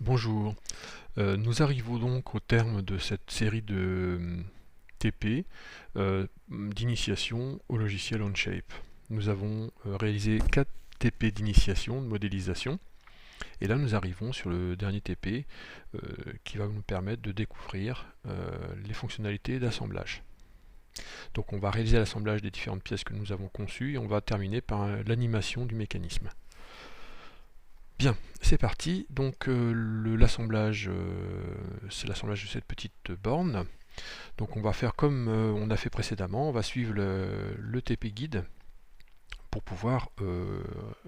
Bonjour, nous arrivons donc au terme de cette série de TP d'initiation au logiciel Onshape. Nous avons réalisé 4 TP d'initiation, de modélisation, et là nous arrivons sur le dernier TP qui va nous permettre de découvrir les fonctionnalités d'assemblage. Donc on va réaliser l'assemblage des différentes pièces que nous avons conçues et on va terminer par l'animation du mécanisme. Bien, c'est parti. Donc l'assemblage, c'est l'assemblage de cette petite borne. Donc on va faire comme on a fait précédemment, on va suivre le TP guide pour pouvoir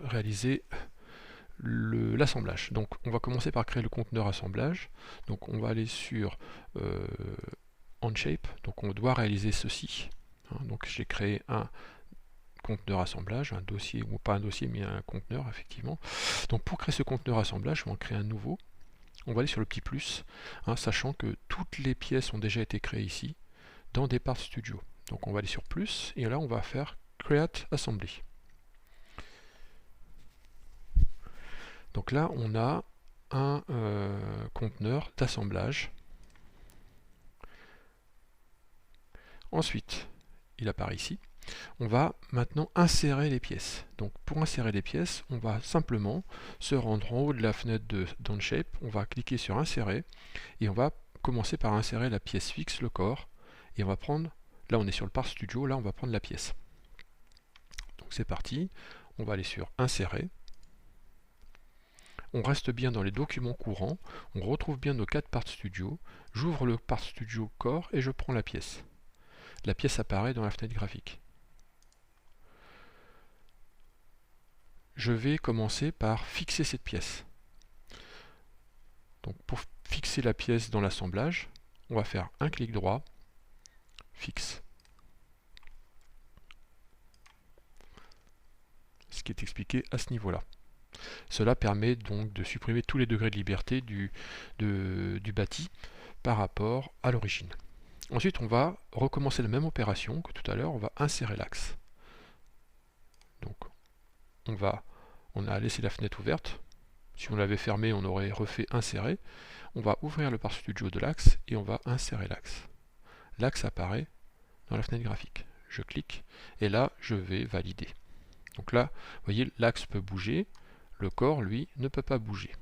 réaliser l'assemblage. Donc on va commencer par créer le conteneur assemblage. Donc on va aller sur Onshape, donc on doit réaliser ceci. Donc j'ai créé un conteneur assemblage, un dossier, ou pas un dossier mais un conteneur effectivement. Donc pour créer ce conteneur assemblage, on va en créer un nouveau. On va aller sur le petit plus, sachant que toutes les pièces ont déjà été créées ici, dans Depart Studio. Donc on va aller sur plus, et là on va faire Create Assembly. Donc là on a un conteneur d'assemblage. Ensuite, il apparaît ici. On va maintenant insérer les pièces. Donc pour insérer les pièces, on va simplement se rendre en haut de la fenêtre d'Onshape, on va cliquer sur insérer et on va commencer par insérer la pièce fixe, le corps, et on va prendre, là on est sur le Part Studio, là on va prendre la pièce. Donc c'est parti, on va aller sur insérer. On reste bien dans les documents courants, on retrouve bien nos 4 Part Studio, j'ouvre le Part Studio corps et je prends la pièce. La pièce apparaît dans la fenêtre graphique. Je vais commencer par fixer cette pièce. Donc pour fixer la pièce dans l'assemblage, on va faire un clic droit, fixe. Ce qui est expliqué à ce niveau-là. Cela permet donc de supprimer tous les degrés de liberté du bâti par rapport à l'origine. Ensuite, on va recommencer la même opération que tout à l'heure, on va insérer l'axe. Donc, on a laissé la fenêtre ouverte. Si on l'avait fermée, on aurait refait insérer. On va ouvrir le Part Studio de l'axe et on va insérer l'axe. L'axe apparaît dans la fenêtre graphique. Je clique et là, je vais valider. Donc là, vous voyez, l'axe peut bouger. Le corps, lui, ne peut pas bouger.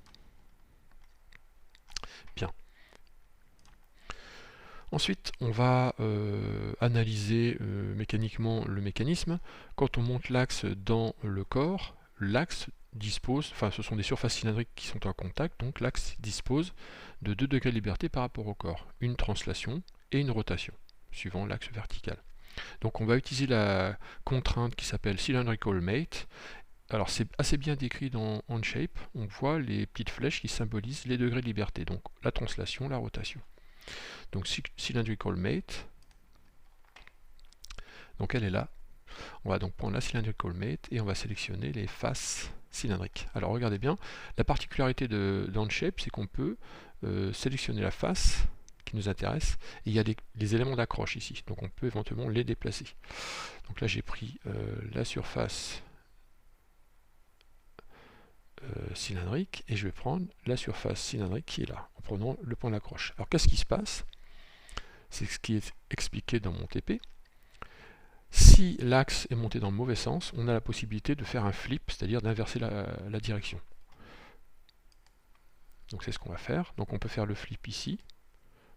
Bien. Ensuite, on va analyser mécaniquement le mécanisme. Quand on monte l'axe dans le corps, l'axe dispose, enfin ce sont des surfaces cylindriques qui sont en contact, donc l'axe dispose de 2 degrés de liberté par rapport au corps, une translation et une rotation, suivant l'axe vertical. Donc on va utiliser la contrainte qui s'appelle Cylindrical Mate. Alors c'est assez bien décrit dans Onshape, on voit les petites flèches qui symbolisent les degrés de liberté, donc la translation, la rotation. Donc Cylindrical Mate, donc elle est là. On va donc prendre la Cylindrical Mate et on va sélectionner les faces cylindriques. Alors regardez bien, la particularité d'Onshape, c'est qu'on peut sélectionner la face qui nous intéresse, et il y a les éléments d'accroche ici, donc on peut éventuellement les déplacer. Donc là j'ai pris la surface cylindrique et je vais prendre la surface cylindrique qui est là, en prenant le point d'accroche. Alors qu'est-ce qui se passe? C'est ce qui est expliqué dans mon TP. Si l'axe est monté dans le mauvais sens, on a la possibilité de faire un flip, c'est-à-dire d'inverser la direction. Donc c'est ce qu'on va faire. Donc on peut faire le flip ici,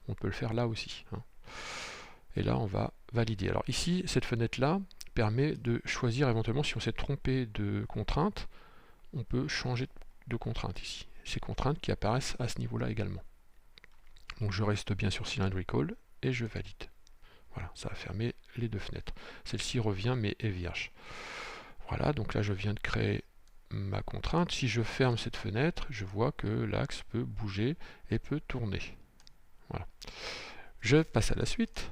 on peut le faire là aussi. Et là on va valider. Alors ici, cette fenêtre-là permet de choisir éventuellement, si on s'est trompé de contrainte, on peut changer de contrainte ici. Ces contraintes qui apparaissent à ce niveau-là également. Donc je reste bien sur Cylindrical et je valide. Voilà, ça a fermé les 2 fenêtres. Celle-ci revient mais est vierge. Voilà, donc là je viens de créer ma contrainte. Si je ferme cette fenêtre, je vois que l'axe peut bouger et peut tourner. Voilà. Je passe à la suite.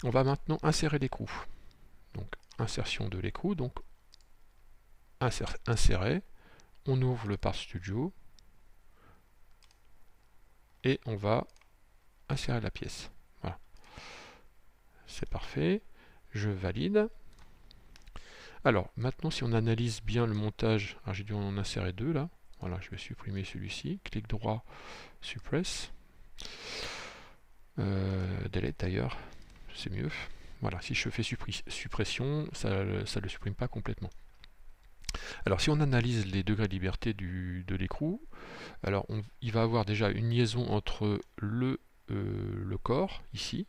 On va maintenant insérer l'écrou. Donc insertion de l'écrou, donc insérer. On ouvre le Part Studio et on va insérer la pièce. Voilà. C'est parfait. Je valide. Alors, maintenant, si on analyse bien le montage, alors j'ai dû en insérer 2 là, Voilà, je vais supprimer celui-ci. Clic droit, suppress. Delete d'ailleurs, c'est mieux. Voilà, si je fais suppression, ça ne le supprime pas complètement. Alors si on analyse les degrés de liberté de l'écrou, alors il va avoir déjà une liaison entre le corps, ici,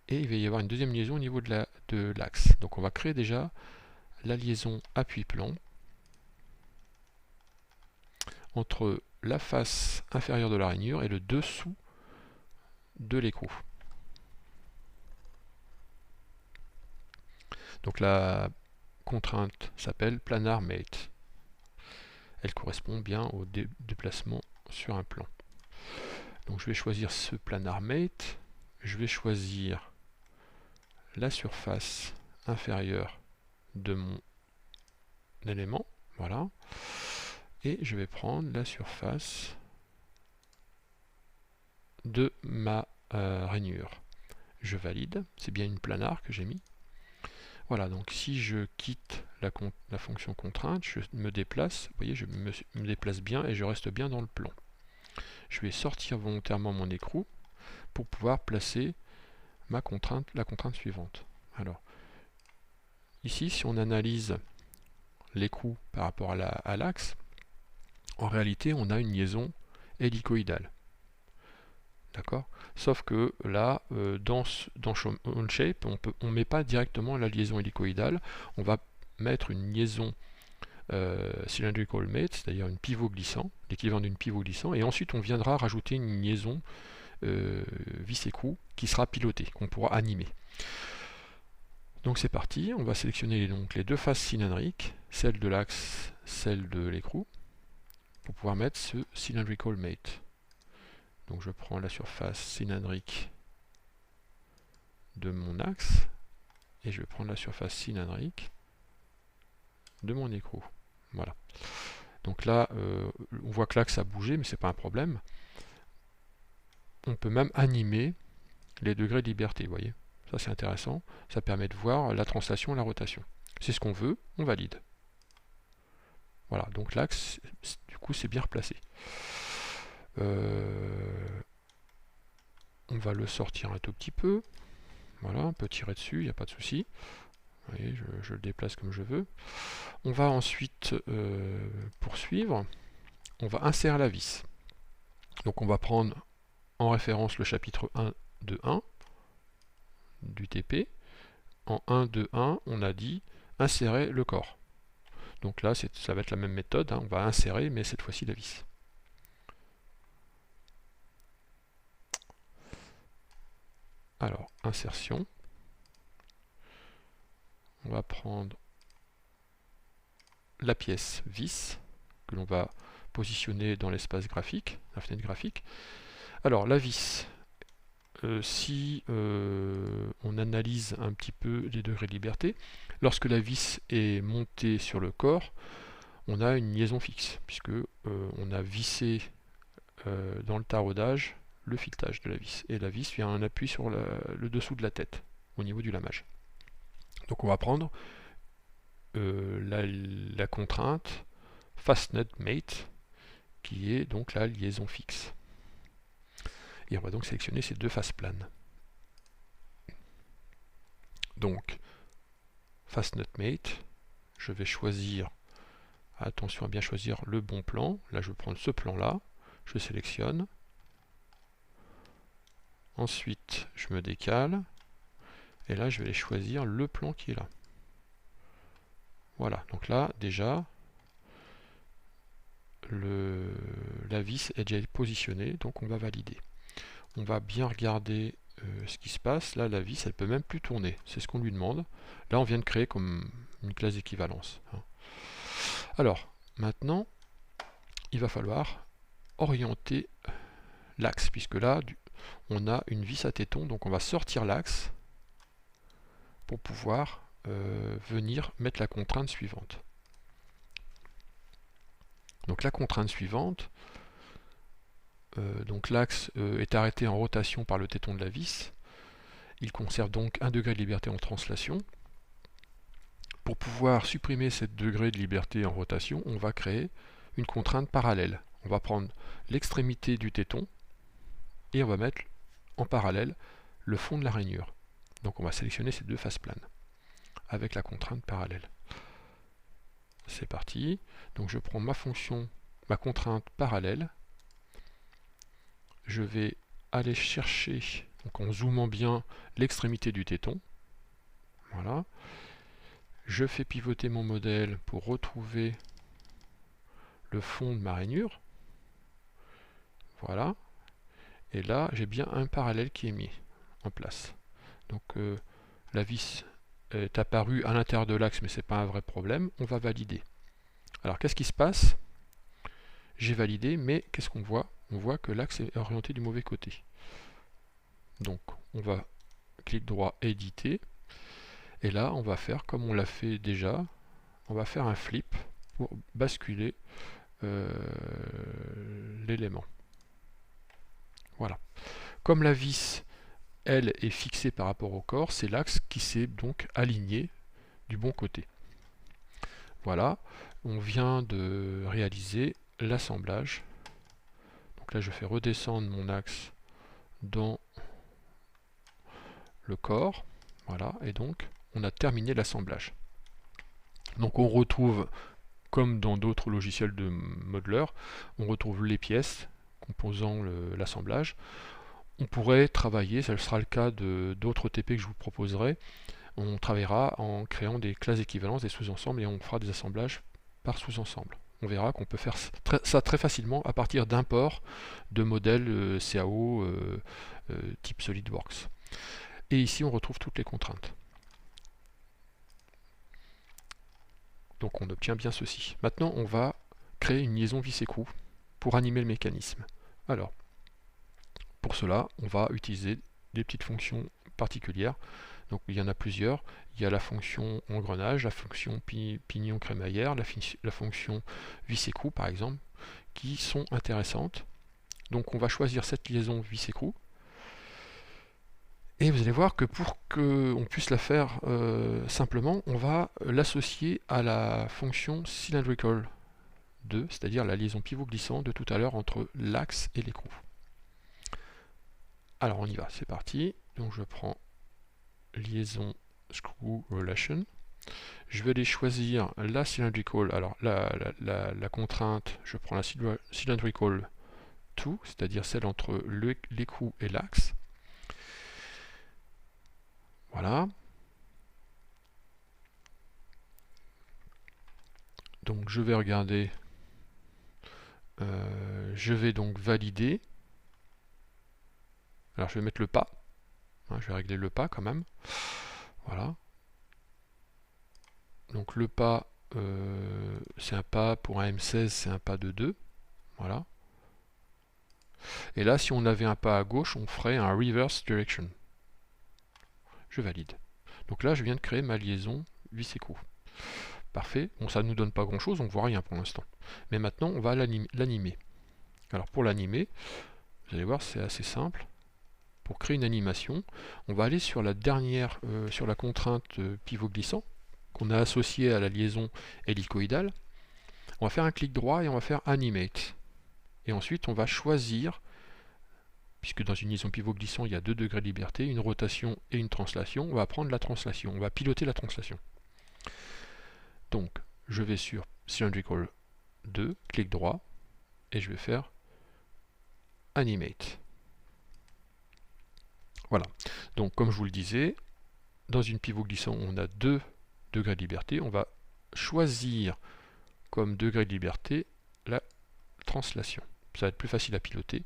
et il va y avoir une deuxième liaison au niveau de l'axe. Donc on va créer déjà la liaison appui-plan entre la face inférieure de la rainure et le dessous de l'écrou. Donc la contrainte s'appelle planar mate. Elle correspond bien au déplacement sur un plan. Donc je vais choisir ce planar mate. Je vais choisir la surface inférieure de mon élément. Voilà. Et je vais prendre la surface de ma rainure. Je valide. C'est bien une planar que j'ai mis. Voilà, donc si je quitte la fonction contrainte, je me déplace, vous voyez, je me déplace bien et je reste bien dans le plan. Je vais sortir volontairement mon écrou pour pouvoir placer la contrainte suivante. Alors, ici, si on analyse l'écrou par rapport à l'axe, en réalité, on a une liaison hélicoïdale. D'accord? Sauf que là, dans OnShape, on ne met pas directement la liaison hélicoïdale, on va mettre une liaison cylindrical mate, c'est-à-dire une pivot glissant, l'équivalent d'une pivot glissant, et ensuite on viendra rajouter une liaison vis-écrou qui sera pilotée, qu'on pourra animer. Donc c'est parti, on va sélectionner donc les deux faces cylindriques, celle de l'axe, celle de l'écrou, pour pouvoir mettre ce cylindrical mate. Donc je prends la surface cylindrique de mon axe et je vais prendre la surface cylindrique de mon écrou. Voilà. Donc là, on voit que l'axe a bougé, mais c'est pas un problème. On peut même animer les degrés de liberté, vous voyez. Ça c'est intéressant, ça permet de voir la translation et la rotation. C'est ce qu'on veut, on valide. Voilà, donc l'axe, du coup, c'est bien replacé. On va le sortir un tout petit peu. Voilà, on peut tirer dessus, il n'y a pas de souci. Vous voyez, je le déplace comme je veux. On va ensuite poursuivre. On va insérer la vis. Donc on va prendre en référence le chapitre 1 de 1 du TP. En 1 de 1, on a dit insérer le corps. Donc là, ça va être la même méthode. On va insérer, mais cette fois-ci la vis. Alors, insertion. On va prendre la pièce vis que l'on va positionner dans l'espace graphique, la fenêtre graphique. Alors, la vis, si on analyse un petit peu les degrés de liberté, lorsque la vis est montée sur le corps, on a une liaison fixe, puisque on a vissé dans le taraudage le filetage de la vis. Et la vis vient un appui sur le dessous de la tête, au niveau du lamage. Donc on va prendre la contrainte Fastened Mate, qui est donc la liaison fixe. Et on va donc sélectionner ces deux faces planes. Donc, Fastened Mate, je vais choisir, attention à bien choisir le bon plan. Là, je vais prendre ce plan-là, je sélectionne. Ensuite, je me décale. Et là, je vais aller choisir le plan qui est là. Voilà, donc là, déjà, la vis est déjà positionnée, donc on va valider. On va bien regarder ce qui se passe. Là, la vis, elle peut même plus tourner. C'est ce qu'on lui demande. Là, on vient de créer comme une classe d'équivalence. Alors, maintenant, il va falloir orienter l'axe, puisque là, on a une vis à téton, donc on va sortir l'axe pour pouvoir venir mettre la contrainte suivante. Donc la contrainte suivante, donc l'axe est arrêté en rotation par le téton de la vis. Il conserve donc 1 degré de liberté en translation. Pour pouvoir supprimer ce degré de liberté en rotation, on va créer une contrainte parallèle. On va prendre l'extrémité du téton et on va mettre en parallèle le fond de la rainure. Donc on va sélectionner ces deux faces planes avec la contrainte parallèle. C'est parti. Donc je prends ma fonction, ma contrainte parallèle. Je vais aller chercher, donc en zoomant bien, l'extrémité du téton. Voilà. Je fais pivoter mon modèle pour retrouver le fond de ma rainure. Voilà. Et là, j'ai bien un parallèle qui est mis en place. Donc la vis est apparue à l'intérieur de l'axe, mais ce n'est pas un vrai problème. On va valider. Alors, qu'est-ce qui se passe? J'ai validé, mais qu'est-ce qu'on voit? On voit que l'axe est orienté du mauvais côté. Donc, on va clic droit, éditer. Et là, on va faire comme on l'a fait déjà. On va faire un flip pour basculer l'élément. Voilà. Comme la vis, elle, est fixée par rapport au corps, c'est l'axe qui s'est donc aligné du bon côté. Voilà. On vient de réaliser l'assemblage. Donc là, je fais redescendre mon axe dans le corps. Voilà. Et donc, on a terminé l'assemblage. Donc on retrouve, comme dans d'autres logiciels de modeler, on retrouve les pièces composant l'assemblage. On pourrait travailler, ce sera le cas d'autres TP que je vous proposerai, on travaillera en créant des classes équivalences, des sous-ensembles, et on fera des assemblages par sous-ensemble. On verra qu'on peut faire ça très facilement à partir d'imports de modèles CAO type SolidWorks. Et ici on retrouve toutes les contraintes. Donc on obtient bien ceci. Maintenant on va créer une liaison vis-écrou pour animer le mécanisme. Alors, pour cela, on va utiliser des petites fonctions particulières. Donc il y en a plusieurs. Il y a la fonction engrenage, la fonction pignon crémaillère, la fonction vis-écrou par exemple, qui sont intéressantes. Donc on va choisir cette liaison vis-écrou. Et vous allez voir que pour qu'on puisse la faire simplement, on va l'associer à la fonction cylindrical 2, c'est-à-dire la liaison pivot glissant de tout à l'heure entre l'axe et l'écrou. Alors on y va, c'est parti. Donc je prends liaison screw relation. Je vais aller choisir la cylindrical. Alors la contrainte, je prends la cylindrical 2, c'est-à-dire celle entre l'écrou et l'axe. Voilà. Donc je vais regarder. Je vais donc valider. Alors je vais mettre le pas. Je vais régler le pas quand même. Voilà. Donc le pas, c'est un pas pour un M16, c'est un pas de 2. Voilà. Et là, si on avait un pas à gauche, on ferait un reverse direction. Je valide. Donc là, je viens de créer ma liaison vis-écrou. Parfait. Bon, ça ne nous donne pas grand-chose, on ne voit rien pour l'instant. Mais maintenant, on va l'animer. Alors pour l'animer, vous allez voir, c'est assez simple. Pour créer une animation, on va aller sur la dernière, sur la contrainte pivot glissant qu'on a associée à la liaison hélicoïdale. On va faire un clic droit et on va faire Animate. Et ensuite, on va choisir, puisque dans une liaison pivot glissant, il y a 2 degrés de liberté, une rotation et une translation. On va prendre la translation, on va piloter la translation. Donc, je vais sur Cylindrical 2, clic droit, et je vais faire Animate. Voilà. Donc, comme je vous le disais, dans une pivot glissant, on a 2 degrés de liberté. On va choisir comme degré de liberté la translation. Ça va être plus facile à piloter.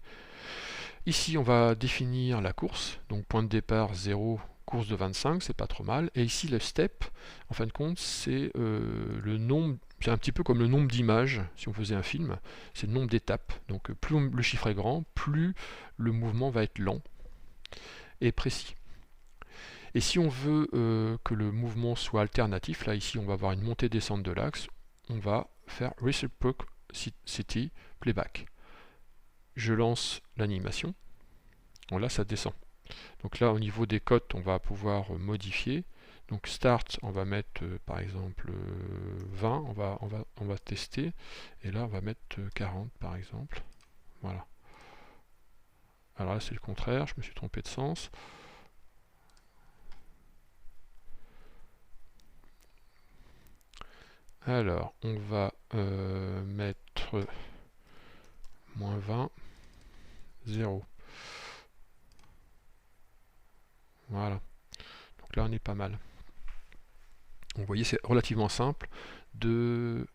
Ici, on va définir la course. Donc, point de départ 0, course de 25, c'est pas trop mal. Et ici, le step, en fin de compte, c'est le nombre. C'est un petit peu comme le nombre d'images, si on faisait un film, c'est le nombre d'étapes. Donc plus le chiffre est grand, plus le mouvement va être lent et précis. Et si on veut que le mouvement soit alternatif, là ici on va avoir une montée-descente de l'axe, on va faire Reciprocity Playback. Je lance l'animation, bon, là ça descend. Donc là au niveau des cotes on va pouvoir modifier. Donc start, on va mettre par exemple 20, on va tester, et là on va mettre 40 par exemple. Voilà. Alors là c'est le contraire, je me suis trompé de sens. Alors on va mettre moins 20, 0. Voilà. Donc là on est pas mal. Donc, vous voyez, c'est relativement simple de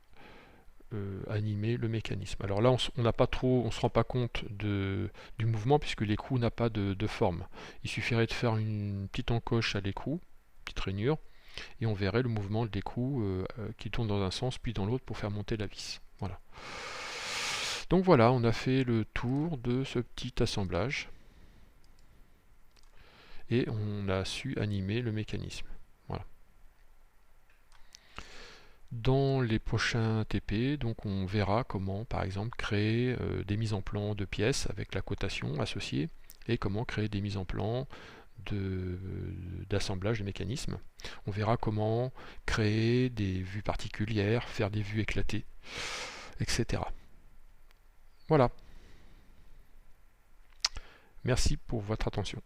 animer le mécanisme. Alors là, on n'a pas trop, on se rend pas compte du mouvement puisque l'écrou n'a pas de forme. Il suffirait de faire une petite encoche à l'écrou, petite rainure, et on verrait le mouvement de l'écrou qui tourne dans un sens puis dans l'autre pour faire monter la vis. Voilà. Donc voilà, on a fait le tour de ce petit assemblage et on a su animer le mécanisme. Voilà. Dans les prochains TP, donc on verra comment par exemple créer des mises en plan de pièces avec la cotation associée et comment créer des mises en plan d'assemblage de mécanismes. On verra comment créer des vues particulières, faire des vues éclatées, etc. Voilà. Merci pour votre attention.